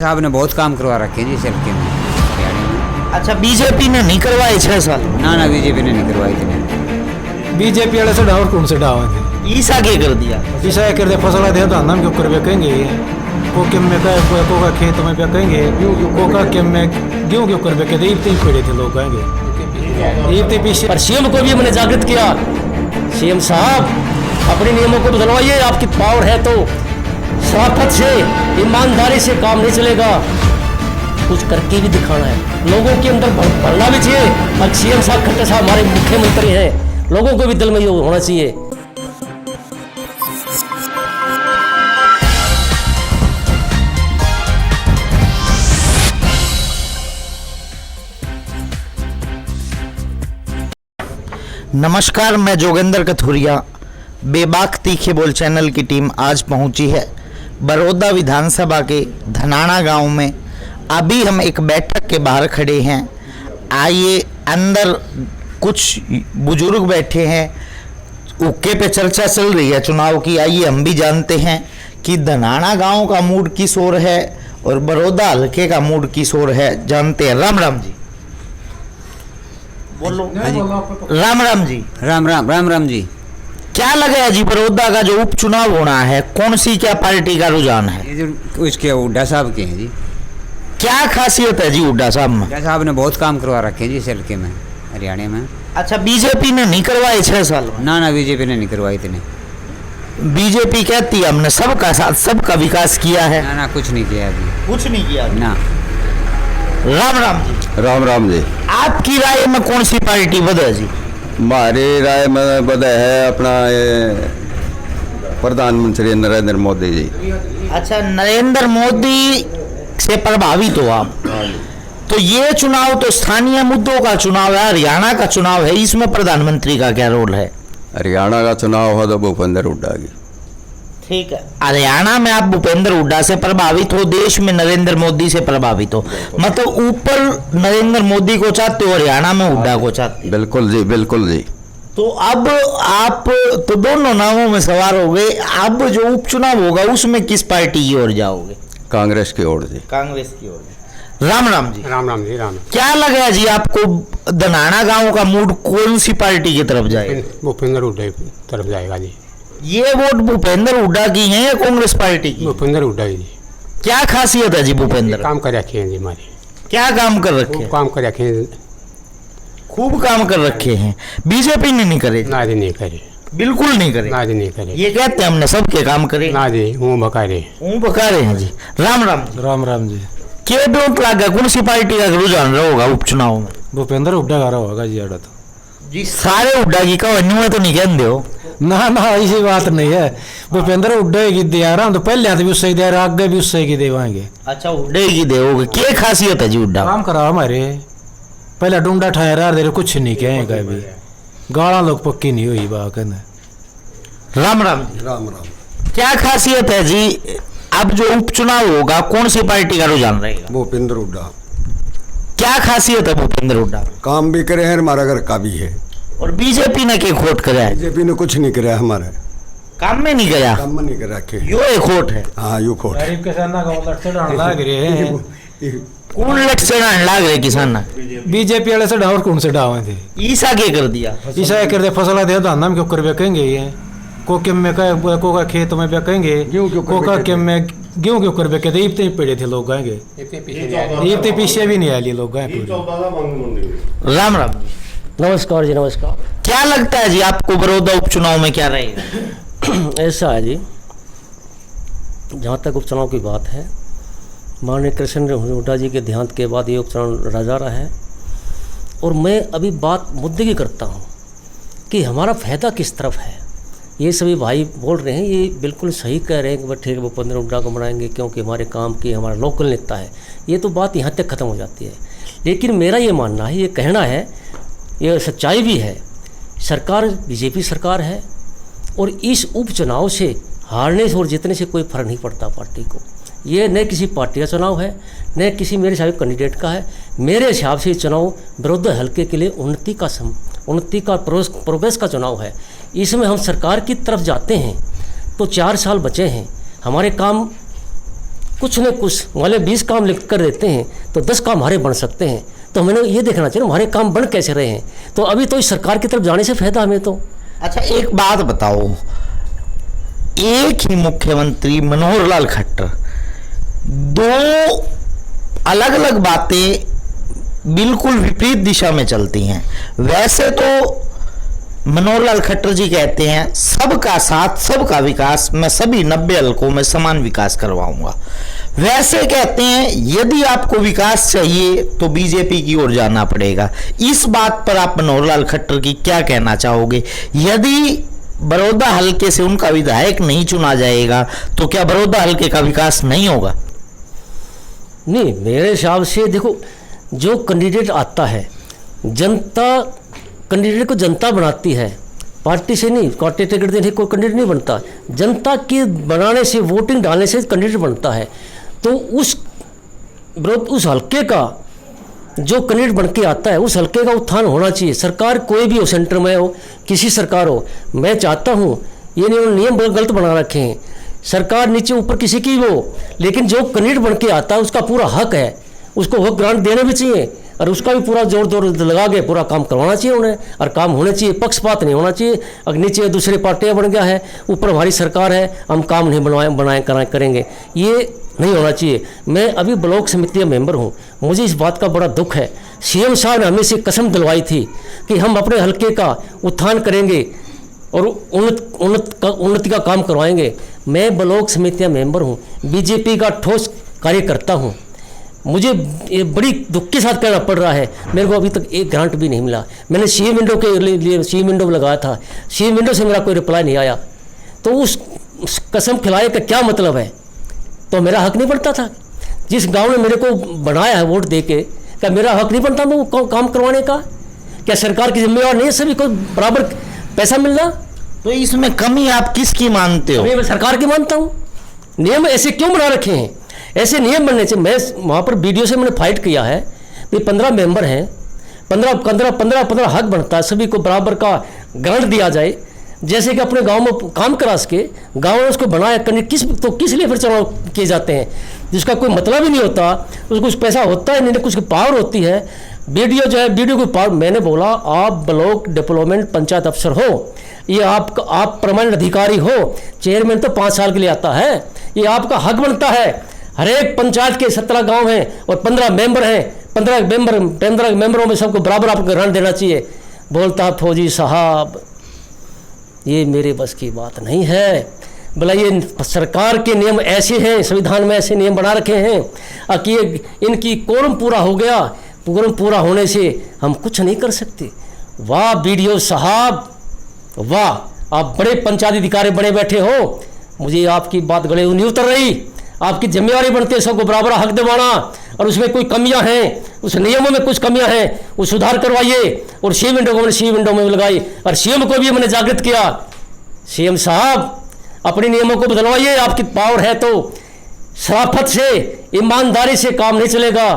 साहब ने बहुत काम करवा रखे हैं जी सेल्फी में हरियाणा में। अच्छा, बीजेपी ने नहीं करवाए 6 साल? ना बीजेपी ने नहीं करवाई थी। बीजेपी वाले से डावर कौन से डावा थे? ईसा के कर दिया। ईसा कर दे फसल दे तो नाम क्यों कर बेकेंगे को किम में को का खेत में बेकेंगे को का किम में क्यों कर बेके दे इतने पड़े थे लोग कहेंगे इतने पीछे। पर सीएम को भी हमने जागृत किया, सीएम साहब अपने नियमों को बदलवाइए, आपकी पावर है तो स्वार्थत से ईमानदारी से काम नहीं चलेगा, कुछ करके भी दिखाना है, लोगों के अंदर भरना भी चाहिए। और सीएम साहब खट्टर साहब हमारे मुख्यमंत्री हैं, लोगों को भी दिल में ये होना चाहिए। नमस्कार, मैं जोगेंद्र कथुरिया। बेबाक तीखे बोल चैनल की टीम आज पहुंची है बड़ौदा विधानसभा के धनाना गांव में। अभी हम एक बैठक के बाहर खड़े हैं। आइए, अंदर कुछ बुजुर्ग बैठे हैं, उक्के पे चर्चा चल रही है चुनाव की। आइए हम भी जानते हैं कि धनाना गांव का मूड किस ओर है और बड़ौदा हल्के का मूड किस ओर है, जानते हैं। राम राम जी। बोलो। राम राम जी। राम जी। क्या लगा है जी, बड़ौदा का जो उपचुनाव होना है, कौन सी क्या पार्टी का रुझान है? ये जो उसके हुड्डा साहब के हैं जी। क्या खासियत है जी हुड्डा साहब में? हुड्डा साहब ने बहुत काम करवा रखे हैं जी सेल्फी में हरियाणा में। अच्छा, बीजेपी ने नहीं करवाए 6 साल? ना बीजेपी ने नहीं करवाई थी। बीजेपी कहती है हमने सबका साथ सबका विकास किया है। ना कुछ नहीं किया अभी। कुछ नहीं किया ना। राम राम जी। राम जी। आपकी राय में कौन सी पार्टी बदे जी? हमारी राय में बदे है अपना प्रधानमंत्री नरेंद्र मोदी जी। अच्छा, नरेंद्र मोदी से प्रभावित हो आप? तो ये चुनाव तो स्थानीय मुद्दों का चुनाव है, हरियाणा का चुनाव है, इसमें प्रधानमंत्री का क्या रोल है? हरियाणा का चुनाव हो तो भूपेंद्र हुड्डा की। ठीक है, हरियाणा में आप भूपेंद्र हुड्डा से प्रभावित हो, देश में नरेंद्र मोदी से प्रभावित हो, मतलब ऊपर नरेंद्र मोदी को चाहते हो, हरियाणा में हुड्डा को चाहते हो? बिल्कुल जी। तो अब आप तो दोनों नामों में सवार हो गए। अब जो उपचुनाव होगा उसमें किस पार्टी की ओर जाओगे? कांग्रेस की ओर जी। कांग्रेस की ओर। राम राम जी। राम जी। क्या लगा जी आपको, धनाना गांव का मूड कौन सी पार्टी की तरफ जाएगा? भूपेंद्र हुड्डा की तरफ जाएगा जी। ये वोट भूपेंद्र हुड्डा की है या कांग्रेस पार्टी की? भूपेंद्र हुड्डा जी। क्या खासियत है जी भूपेंद्र? काम कर रखे हैं जी हमारे। क्या काम कर रखे हैं? काम कर रखे हैं, खूब काम कर रखे हैं। बीजेपी ने नहीं करे? ना जी नहीं करे, बिल्कुल नहीं करे। ना जी नहीं करे। ये कहते हैं हमने सबके काम करे। ना जी हूँ बकारे। बका रहे हैं जी। राम राम जी। राम जी। क्या डोंट लगा, कौन सी पार्टी का रुझान होगा उपचुनाव में? भूपेंद्र हुड्डा का होगा जी। आड़ा तो जी सारे हुड्डा की कहानी तो नहीं कहते हो? ना ऐसी बात नहीं है। भूपेंद्र हुड्डा की दे रहा हूँ तो पहले भी उससे दे रहा, आगे भी उससे की देवाएंगे। अच्छा, हुड्डे की देवोगे। क्या खासियत है जी हुड्डा? काम करा हमारे, पहले डूंडा ठहरा दे, कुछ नहीं कहेगा भी, गाड़ा लोग पक्की नहीं हुई बात कहना। राम राम। क्या खासियत है जी, अब जो उपचुनाव होगा कौन सी पार्टी का रुझान रहेगा? भूपेंद्र हुड्डा। क्या खासियत है भूपेंद्र हुड्डा? काम भी करे हैं, हमारा घर का भी है। और बीजेपी ने क्या खोट करा है? बीजेपी ने कुछ नहीं कराया, हमारे काम में नहीं गया, काम में नहीं करा के। यो एक खोट है। हाँ, यू खोट। गरीब किसाना का लट से डाल लाग रहे हैं। कौन लट से लाग रहे किसान? बीजेपी वाले से डावर कौन से डावा थे? ईसा के कर दिया। ईसा कर दे फसल दे तो नाम क्यों कर बेकेंगे ये को किम में को का खेत में बेकेंगे को का किम में गेहूं क्यों कर बेके थे इतने पड़े थे लोग आएंगे, इतने पीछे भी नहीं आए लोग। राम राम। नमस्कार जी। नमस्कार। क्या लगता है जी आपको बड़ौदा उपचुनाव में क्या रहेगा? ऐसा है जी, जहाँ तक उपचुनाव की बात है, माननीय कृष्ण हुड्डा जी के देहांत के बाद ये उपचुनाव रह जा रहा है। और मैं अभी बात मुद्दे की करता हूँ कि हमारा फ़ायदा किस तरफ है। ये सभी भाई बोल रहे हैं, ये बिल्कुल सही कह रहे हैं कि ठीक है भूपेंद्र हुड्डा को बनाएंगे क्योंकि हमारे काम की, हमारा लोकल नेता है। ये तो बात यहाँ तक ख़त्म हो जाती है। लेकिन मेरा ये मानना है, ये कहना है, ये सच्चाई भी है, सरकार बीजेपी सरकार है और इस उपचुनाव से हारने से और जीतने से कोई फर्क नहीं पड़ता पार्टी को। ये न किसी पार्टी का चुनाव है, न किसी मेरे हिसाब से कैंडिडेट का है। मेरे हिसाब से चुनाव बड़ौदा हल्के के लिए उन्नति का प्रोग्रेस का चुनाव है। इसमें हम सरकार की तरफ जाते हैं तो 4 साल बचे हैं, हमारे काम कुछ न कुछ वाले 20 काम लिख कर देते हैं तो 10 काम हमारे बन सकते हैं। तो हमें ये देखना चाहिए हमारे काम बन कैसे रहे हैं। तो अभी तो इस सरकार की तरफ जाने से फायदा हमें तो। अच्छा एक बात बताओ, एक ही मुख्यमंत्री मनोहर लाल खट्टर, दो अलग अलग बातें बिल्कुल विपरीत दिशा में चलती हैं। वैसे तो मनोहर लाल खट्टर जी कहते हैं सबका साथ सबका विकास, मैं सभी 90 हलकों में समान विकास करवाऊंगा। वैसे कहते हैं यदि आपको विकास चाहिए तो बीजेपी की ओर जाना पड़ेगा। इस बात पर आप मनोहर लाल खट्टर की क्या कहना चाहोगे? यदि बड़ौदा हलके से उनका विधायक नहीं चुना जाएगा तो क्या बड़ौदा हलके का विकास नहीं होगा? नहीं, मेरे हिसाब से देखो, जो कैंडिडेट आता है, जनता कैंडिडेट को जनता बनाती है, पार्टी से नहीं। पार्टी टिकट देने कोई कैंडिडेट नहीं बनता, जनता के बनाने से, वोटिंग डालने से कैंडिडेट बनता है। तो उस हल्के का जो कैंडिडेट बन के आता है, उस हल्के का उत्थान होना चाहिए। सरकार कोई भी हो, सेंटर में हो, किसी सरकार हो, मैं चाहता हूँ, ये नियम गलत बना रखे हैं, सरकार नीचे ऊपर किसी की हो, लेकिन जो कैंडिडेट बन के आता है उसका पूरा हक है, उसको हक ग्रांट देना भी चाहिए और उसका भी पूरा जोर लगा के पूरा काम करवाना चाहिए उन्हें, और काम होने चाहिए, पक्षपात नहीं होना चाहिए। अगर नीचे दूसरी पार्टियाँ बन गया है, ऊपर हमारी सरकार है, हम काम नहीं करेंगे, ये नहीं होना चाहिए। मैं अभी ब्लॉक समिति का मेंबर हूँ, मुझे इस बात का बड़ा दुख है। सीएम साहब ने हमें से कसम दिलवाई थी कि हम अपने हल्के का उत्थान करेंगे और उन्नति का काम करवाएंगे। मैं ब्लॉक समिति का मेंबर हूँ, बीजेपी का ठोस कार्यकर्ता हूँ, मुझे ये बड़ी दुख के साथ कहना पड़ रहा है, मेरे को अभी तक एक ग्रांट भी नहीं मिला। मैंने सीएम विंडो के लिए सीएम विंडो लगाया था, सीएम विंडो से मेरा कोई रिप्लाई नहीं आया। तो उस कसम खिलाए का क्या मतलब है? तो मेरा हक नहीं बनता था? जिस गांव ने मेरे को बनाया है वोट दे के, क्या मेरा हक नहीं बनता वो काम करवाने का? क्या सरकार की जिम्मेवार नहीं है सभी को बराबर पैसा मिलना? तो इसमें कमी आप किसकी मानते हो? मैं सरकार की मानता हूँ। नियम ऐसे क्यों बना रखे हैं? ऐसे नियम बनने से, मैं वहाँ पर वीडियो से मैंने फाइट किया है कि 15 मेंबर हैं, 15 हक बनता है, सभी को बराबर का ग्रांट दिया जाए, जैसे कि अपने गांव में काम करा सके। गांव में उसको बनाया करने किस लिए फिर चुनाव किए जाते हैं जिसका कोई मतलब ही नहीं होता, उसको कुछ पैसा होता है नहीं, कुछ पावर होती है। वीडियो जो है, वीडियो को पावर, मैंने बोला आप ब्लॉक डेवलपमेंट पंचायत अफसर हो, ये आप परमानेंट अधिकारी हो, चेयरमैन तो 5 साल के लिए आता है, ये आपका हक बनता है। हर एक पंचायत के 17 गांव हैं और 15 मेंबर हैं, 15 मेंबरों में सबको बराबर आपको ग्रांट देना चाहिए। बोलता फौजी साहब ये मेरे बस की बात नहीं है, बोला ये सरकार के नियम ऐसे हैं, संविधान में ऐसे नियम बना रखे हैं कि इनकी कोरम पूरा हो गया, कोरम पूरा होने से हम कुछ नहीं कर सकते। वाह बीडीओ साहब वाह, आप बड़े पंचायत अधिकारी बड़े बैठे हो, मुझे आपकी बात गले नहीं उतर रही। आपकी जिम्मेवारी बनती है सबको बराबर हक दिलवाना, और उसमें कोई कमियां हैं, उस नियमों में कुछ कमियां हैं, वो सुधार करवाइए। और सी विंडो को मैंने सी विंडो में लगाई और सीएम को भी मैंने जागृत किया, सीएम साहब अपने नियमों को बदलवाइए, आपकी पावर है तो। शराफत से, ईमानदारी से काम नहीं चलेगा,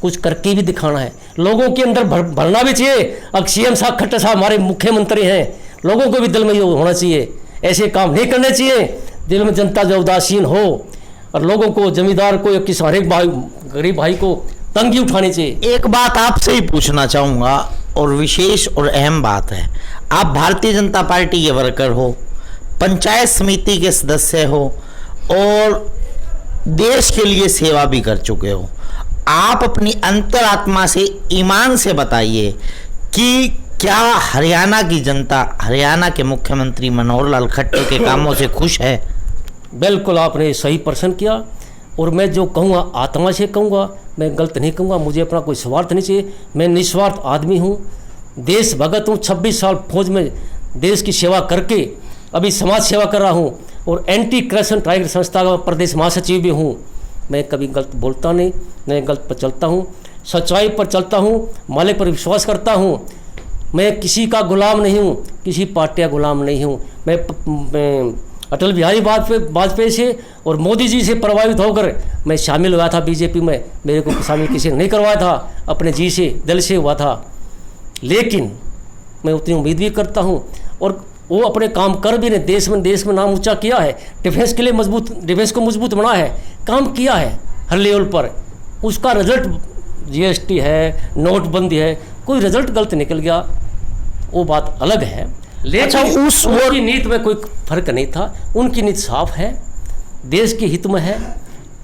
कुछ करके भी दिखाना है, लोगों के अंदर भरना भी चाहिए। अब सीएम साहब खट्टर साहब हमारे मुख्यमंत्री हैं, लोगों को भी दिल में ये होना चाहिए, ऐसे काम नहीं करने चाहिए। दिल में जनता जो उदासीन हो और लोगों को, जमींदार को या किसी हर एक भाई गरीब भाई को तंगी उठानी चाहिए। एक बात आपसे ही पूछना चाहूँगा और विशेष और अहम बात है, आप भारतीय जनता पार्टी के वर्कर हो, पंचायत समिति के सदस्य हो और देश के लिए सेवा भी कर चुके हो। आप अपनी अंतरात्मा से, ईमान से बताइए कि क्या हरियाणा की जनता हरियाणा के मुख्यमंत्री मनोहर लाल खट्टर के कामों से खुश है? बिल्कुल, आपने सही प्रश्न किया। और मैं जो कहूँगा आत्मा से कहूँगा, मैं गलत नहीं कहूँगा, मुझे अपना कोई स्वार्थ नहीं चाहिए। मैं निस्वार्थ आदमी हूँ, देश भगत हूँ, 26 साल फौज में देश की सेवा करके अभी समाज सेवा कर रहा हूँ और एंटी करप्शन टाइगर संस्था का प्रदेश महासचिव भी हूँ। मैं कभी गलत बोलता नहीं, मैं गलत पर चलता हूँ, सच्चाई पर चलता हूँ, मालिक पर विश्वास करता हूँ। मैं किसी का गुलाम नहीं हूँ, किसी पार्टी का गुलाम नहीं हूँ। मैं अटल बिहारी वाजपेयी से और मोदी जी से प्रभावित होकर मैं शामिल हुआ था बीजेपी में। मेरे को शामिल किसी ने नहीं करवाया था, अपने जी से, दिल से हुआ था। लेकिन मैं उतनी उम्मीद भी करता हूँ और वो अपने काम कर भी रहे, देश में नाम ऊंचा किया है, डिफेंस के लिए डिफेंस को मजबूत बना है, काम किया है हर लेवल पर। उसका रिजल्ट जीएसटी है, नोटबंदी है, कोई रिजल्ट गलत निकल गया वो बात अलग है। लेकिन अच्छा, उनकी नीति में कोई फर्क नहीं था, उनकी नीति साफ है, देश के हित में है।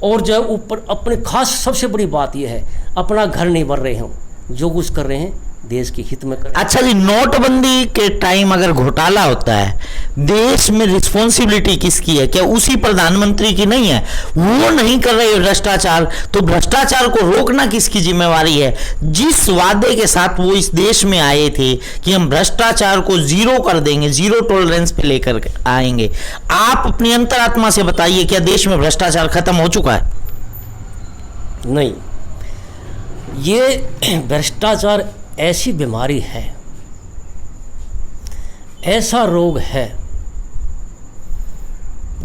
और जो ऊपर अपने खास सबसे बड़ी बात यह है, अपना घर नहीं भर रहे हैं, जो कुछ कर रहे हैं देश के हित में कर। अच्छा जी, नोटबंदी के टाइम अगर घोटाला होता है, देश में रिस्पॉन्सिबिलिटी किसकी है? क्या उसी प्रधानमंत्री की नहीं है? वो नहीं कर रहे भ्रष्टाचार, तो भ्रष्टाचार को रोकना किसकी जिम्मेवारी है? जिस वादे के साथ वो इस देश में आए थे कि हम भ्रष्टाचार को जीरो कर देंगे, जीरो टॉलरेंस पे लेकर आएंगे, आप अपनी अंतरात्मा से बताइए, क्या देश में भ्रष्टाचार खत्म हो चुका है? नहीं, ये भ्रष्टाचार ऐसी बीमारी है, ऐसा रोग है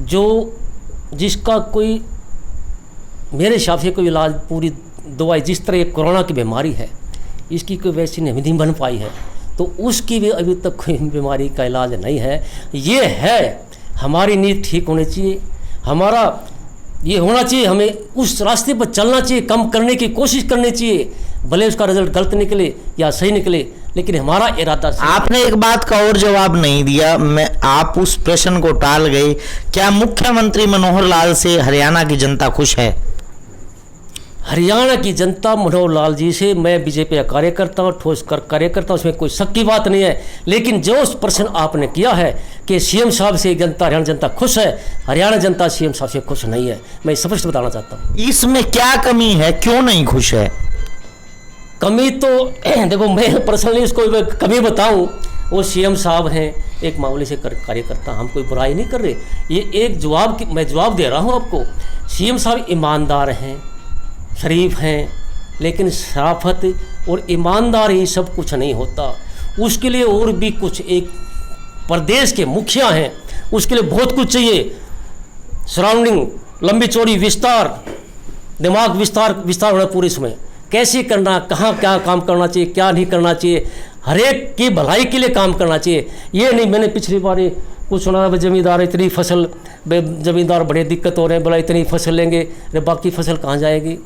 जो जिसका कोई मेरे हिसाब से कोई इलाज, पूरी दवाई, जिस तरह कोरोना की बीमारी है इसकी कोई वैसी नहीं बन पाई है, तो उसकी भी अभी तक कोई बीमारी का इलाज नहीं है। ये है, हमारी नीति ठीक होनी चाहिए, हमारा ये होना चाहिए, हमें उस रास्ते पर चलना चाहिए, कम करने की कोशिश करनी चाहिए, भले उसका रिजल्ट गलत निकले या सही निकले, लेकिन हमारा इरादा। आपने एक बात का और जवाब नहीं दिया, आप उस प्रश्न को टाल गए। क्या मुख्यमंत्री मनोहर लाल से हरियाणा की जनता खुश है? हरियाणा की जनता मनोहर लाल जी से, मैं बीजेपी का कार्यकर्ता हूँ, ठोस कर कार्यकर्ता, उसमें कोई शक की बात नहीं है। लेकिन जो उस प्रश्न आपने किया है कि सीएम साहब से जनता, हरियाणा जनता खुश है, हरियाणा जनता सीएम साहब से खुश नहीं है, मैं स्पष्ट बताना चाहता हूँ। इसमें क्या कमी है, क्यों नहीं खुश है? कमी तो देखो, मैं पर्सनली उसको कमी बताऊं, वो सीएम साहब हैं, एक मामूली से कार्यकर्ता, हम कोई बुराई नहीं कर रहे। ये एक मैं जवाब दे रहा हूं आपको। सीएम साहब ईमानदार हैं, शरीफ हैं, लेकिन शराफत और ईमानदार ही सब कुछ नहीं होता, उसके लिए और भी कुछ, एक प्रदेश के मुखिया हैं, उसके लिए बहुत कुछ चाहिए। सराउंडिंग, लंबी चौड़ी विस्तार, दिमाग विस्तार होना पूरे इसमें, कैसे करना, कहाँ क्या काम करना चाहिए, क्या नहीं करना चाहिए, हर एक की भलाई के लिए काम करना चाहिए। ये नहीं, मैंने पिछली बार कुछ सुना, जमींदार इतनी फसल, जमींदार बड़े दिक्कत हो रहे हैं, बोला इतनी फसल लेंगे, अरे बाकी फसल कहाँ जाएगी?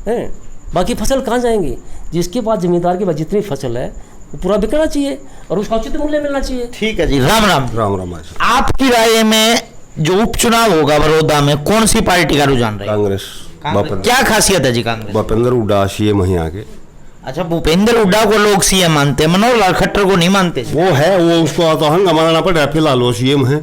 हैं, बाकी फसल कहाँ जाएंगी? जिसके पास जमींदार के पास जितनी फसल है वो पूरा बिकना चाहिए और उसका उचित मूल्य मिलना चाहिए। ठीक है जी, राम राम। राम राम। आपकी राय में जो उपचुनाव होगा बड़ौदा में, कौन सी पार्टी का रुझान रहेगा? कांग्रेस। क्या खासियत है जी कांग्रेस? भूपेंद्र हुड्डा सीएम है यहाँ के। अच्छा, भूपेंद्र हुड्डा को लोग सीएम मानते हैं, मनोहर लाल खट्टर को नहीं मानते? वो है, वो उसको तो हंगामा मानना पड़ा, फिलहाल वो सीएम है,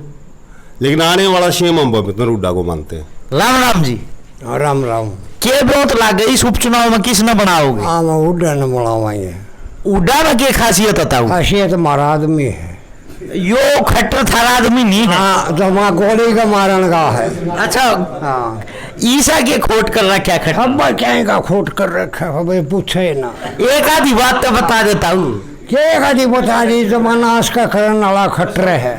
लेकिन आने वाला सीएम हम भूपेंद्र हुड्डा को मानते हैं। राम राम जी। राम राम। के बहुत लागे इस उपचुनाव में, किस न बनाओगे? हाँ, मैं हुड्डा न बनावाएंगे। हुड्डा में क्या खासियत बताओ? खासियत हमारा आदमी है, यो खट्टर थारा आदमी नहीं है। हाँ, तो वहाँ गोली का मारन का है। अच्छा, हाँ, ईसा के खोट कर रखा खट्टर? अब क्या का खोट कर रखा है, भाई पूछे ना। एक आधी बात तो बता देता हूँ। क्या कभी बता दी, जमाना उसका करने वाला खट्टर है।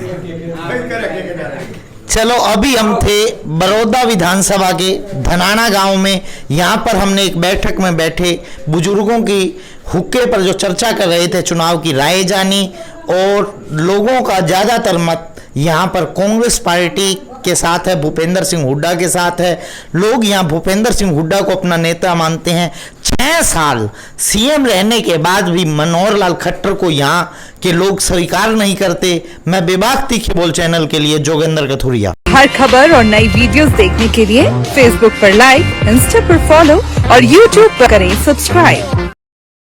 चलो, अभी हम थे बड़ौदा विधानसभा के धनाना गांव में। यहाँ पर हमने एक बैठक में बैठे बुजुर्गों की हुक्के पर जो चर्चा कर रहे थे, चुनाव की राय जानी, और लोगों का ज़्यादातर मत यहाँ पर कांग्रेस पार्टी के साथ है, भूपेंद्र सिंह हुड्डा के साथ है। लोग यहाँ भूपेंद्र सिंह हुड्डा को अपना नेता मानते हैं। 6 साल सीएम रहने के बाद भी मनोहर लाल खट्टर को यहाँ के लोग स्वीकार नहीं करते। मैं बेबाक तीखे बोल चैनल के लिए जोगेंद्र कथुरिया। हर खबर और नई वीडियोस देखने के लिए फेसबुक पर लाइक, इंस्टा पर फॉलो और यूट्यूब पर करें सब्सक्राइब।